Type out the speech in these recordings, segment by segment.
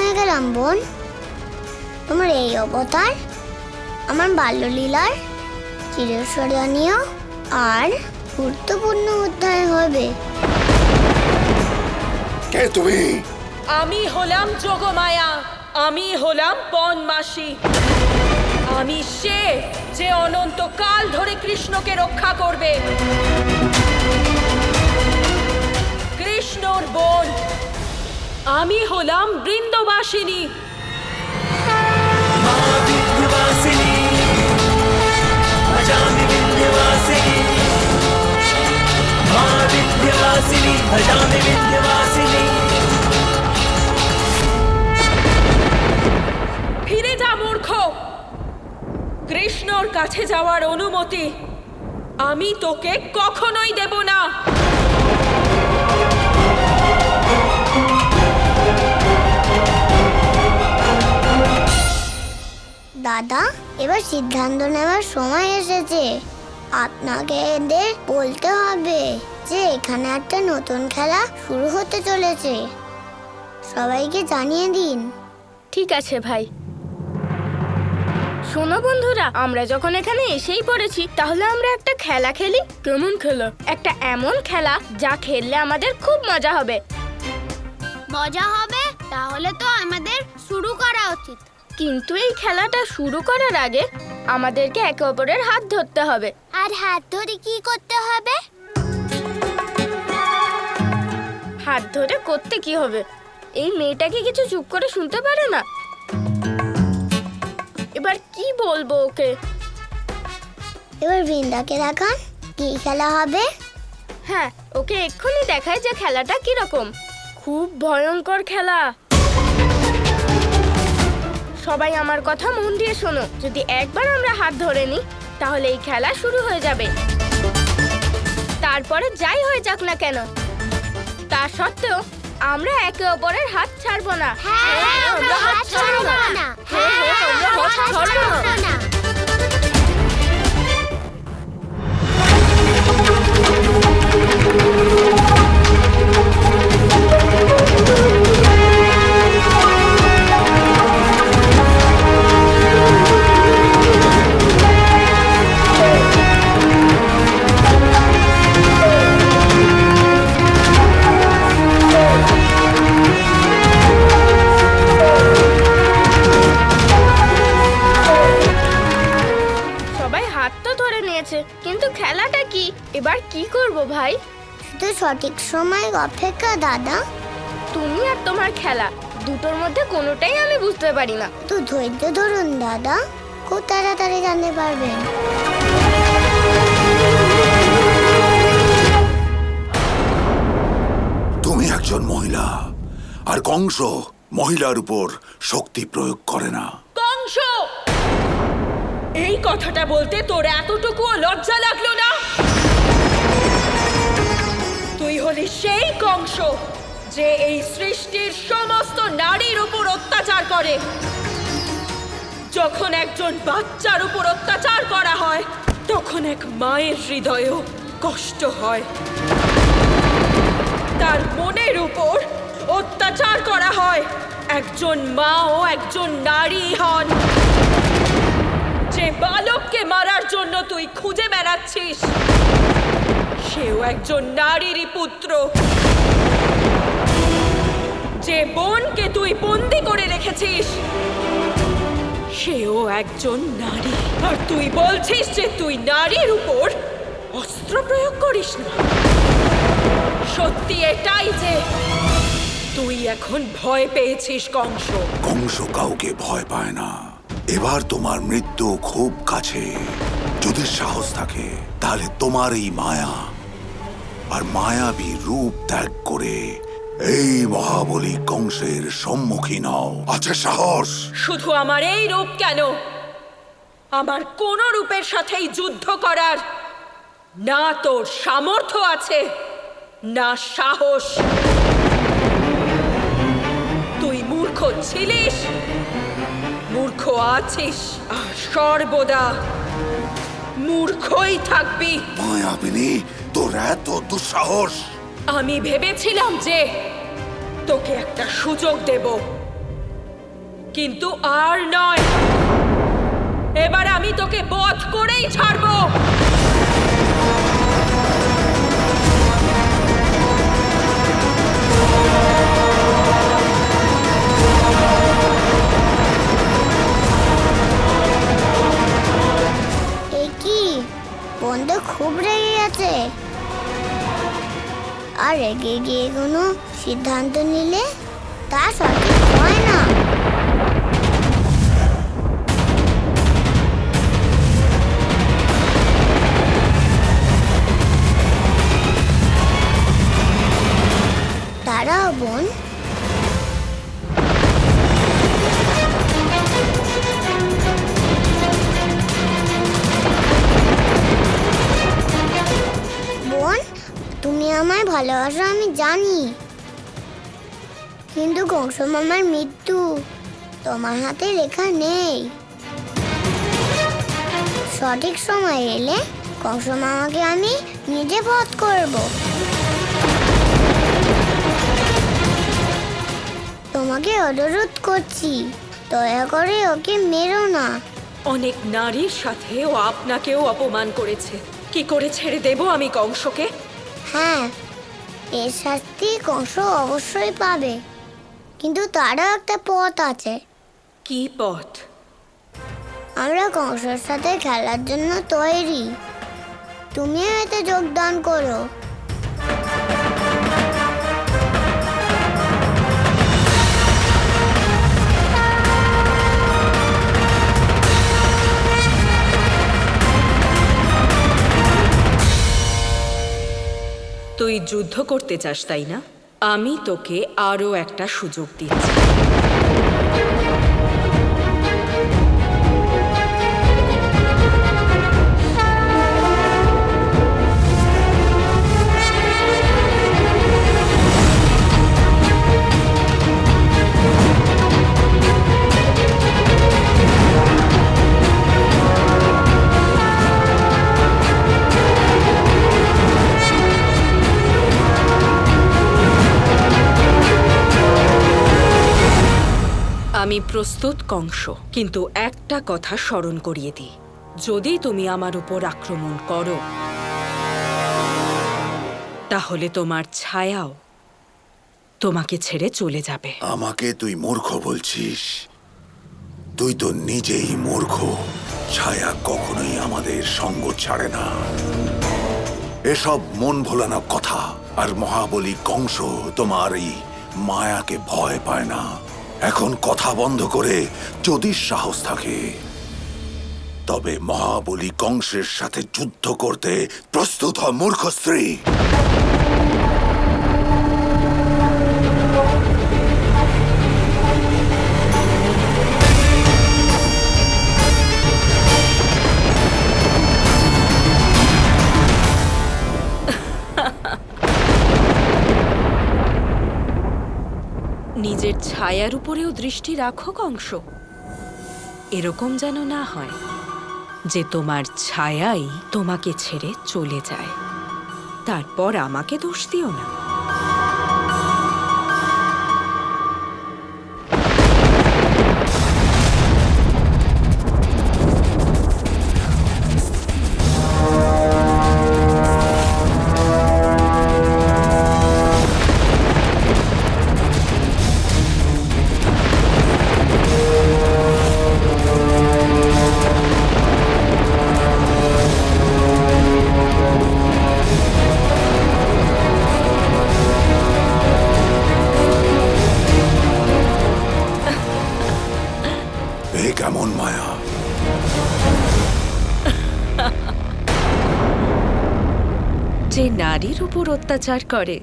হয়ে গেলাম বোন। তোমার এই অবতার আমার বাল্যলীলার চিরস্মরণীয় আর গুরুত্বপূর্ণ অধ্যায় হবে। কে তুমি? আমি হলাম যোগমায়া, আমি হলাম বনমাসী। আমি সে যে অনন্তকাল ধরে কৃষ্ণকে রক্ষা করবে। কৃষ্ণর বোন। আমি হলাম বৃন্দবাসিনী। ফিরে যা মূর্খ। কৃষ্ণর কাছে যাওয়ার অনুমতি আমি তোকে কখনোই দেব না। দাদা, এবার সিদ্ধান্ত নেওয়ার সময় এসেছে। আপনাকে এদের বলতে হবে যে এখানে একটা নতুন খেলা শুরু হতে চলেছে। সবাইকে জানিয়ে দিন। ঠিক আছে ভাই। শোনো বন্ধুরা, আমরা যখন এখানে এসেই পড়েছি, তাহলে আমরা একটা খেলা খেলি। কেমন খেলা? একটা এমন খেলা যা খেললে আমাদের খুব মজা হবে। মজা হবে? তাহলে তো আমাদের শুরু করা উচিত। কিন্তু এই খেলাটা শুরু করার আগে আমাদেরকে একে অপরের হাত ধরতে হবে। আর হাত ধরে কি করতে হবে? হাত ধরে করতে কি হবে? এই মেয়েটাকে কিছু চুপ করে শুনতে পারে না। এবার কি বলবো ওকে? এবার বৃন্দাকে দেখান কি খেলা হবে। হ্যাঁ, ওকে এক্ষুনি দেখায় যে খেলাটা কিরকম। খুব ভয়ঙ্কর খেলা। সবাই আমার কথা মন দিয়ে শোনো। যদি একবার আমরা হাত ধরে নিই, তাহলে এই খেলা শুরু হয়ে যাবে। তারপরে যাই হয়ে যাক না কেন, তা সত্ত্বেও আমরা একে অপরের হাত ছাড়বো না। আমরা হাত ছাড়বো না। আমরা হাত ছাড়বো না। কিন্তু খেলাটা কি? এবার কি করব ভাই? শুধু সঠিক সময় অপেক্ষা দাদা। তুমি আর তোমার খেলা দুটোর মধ্যে কোনোটাই আমি বুঝতে পারি না। তো ধৈর্য ধরুন দাদা, খুব তাড়াতাড়ি জানতে পারবেন। তুমি একজন মহিলা, আর কংস মহিলার উপর শক্তি প্রয়োগ করে না। কংস, এই কথাটা বলতে তোর এতটুকুও লজ্জা লাগলো না? তুই হলি সেই কংস যে এই সৃষ্টির সমস্ত নারীর উপর অত্যাচার করে। যখন একজন বাচ্চার উপর অত্যাচার করা হয়, তখন এক মায়ের হৃদয়েও কষ্ট হয়। তার মনের উপর অত্যাচার করা হয়, একজন মা ও একজন নারী হন। যে বালককে মারার জন্য তুই খুঁজে বেড়াচ্ছিস, সেও একজন নারীরই পুত্র। যে বোনকে তুই বন্দি করে রেখেছিস, সেও একজন নারী। আর তুই বলছিস যে তুই নারীর উপর অস্ত্র প্রয়োগ করিস না। সত্যি এটাই যে তুই এখন ভয় পেয়েছিস কংস। কংস কাউকে ভয় পায় না। এবার তোমার মৃত্যু খুব কাছে। যদি সাহস থাকে তাহলে তোমার এই মায়া আর মায়াবী রূপ ত্যাগ করে এই মহাবলী কংসের সম্মুখীন হও। আছে সাহস? শুধু আমার এই রূপ কেন, আমার কোন রূপের সাথেই যুদ্ধ করার না তোর সামর্থ্য আছে, না সাহস। তুই মূর্খ ছিলিস, মূর্খ আছিস, আর সর্বদা মূর্খই থাকবি। মায়াবিনী, তোর এত দুঃসাহস! আমি ভেবেছিলাম যে তোকে একটা সুযোগ দেব, কিন্তু আর নয়। এবার আমি তোকে বধ করেই ছাড়বো। এ কি, বন্ধু খুব রেগে গেছে। আর রেগে গিয়ে কোনো সিদ্ধান্ত নিলে তা সঠিক হয় না। দাঁড়াও বোন, বোন তুমি আমায় ভালোবাসো আমি জানি, কিন্তু কংস মামার মৃত্যু তোমার হাতে লেখা নেই। সঠিক সময় এলে কংস মামাকে আমি নিজে বধ করব। তোমাকে অনুরোধ করছি, দয়া করে ওকে মেরো না। অনেক নারীর সাথে ও আপনাকেও অপমান করেছে। কি করে ছেড়ে দেব আমি কংসকে? হ্যাঁ, এর শাস্তি কংস অবশ্যই পাবে, কিন্তু তারও একটা পথ আছে। কি পথ? আমরা কংসের সাথে খেলার জন্য তৈরি, তুমিও এতে যোগদান করো। তুই যুদ্ধ করতে চাস তাই না? আমি তোকে আরো একটা সুযোগ দিচ্ছি। আমি প্রস্তুত কংস, কিন্তু একটা কথা স্মরণ করিয়ে দিই, যদি তুমি আমার উপর আক্রমণ করো তাহলে তোমার ছায়াও তোমাকে ছেড়ে চলে যাবে। আমাকে তুই মূর্খ বলছিস? তুই তো নিজেই মূর্খ। ছায়া কখনোই আমাদের সঙ্গ ছাড়ে না। এসব মন ভোলানো কথা। আর মহাবলী কংস তোমার এই মায়াকে ভয় পায় না। এখন কথা বন্ধ করে যদি সাহস থাকে তবে মহাবলী কংসের সাথে যুদ্ধ করতে প্রস্তুত হ, মূর্খ স্ত্রী। নিজের ছায়ার উপরেও দৃষ্টি রাখো কংস। এরকম যেন না হয় যে তোমার ছায়াই তোমাকে ছেড়ে চলে যায়, তারপর আমাকে দোষ দিও না। কেমন মায়া! যে নারীর উপর অত্যাচার করে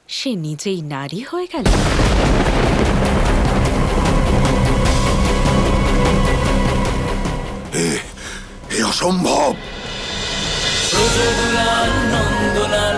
সে নিজেই নারী হয়ে গেল। এ অসম্ভব। নন্দলাল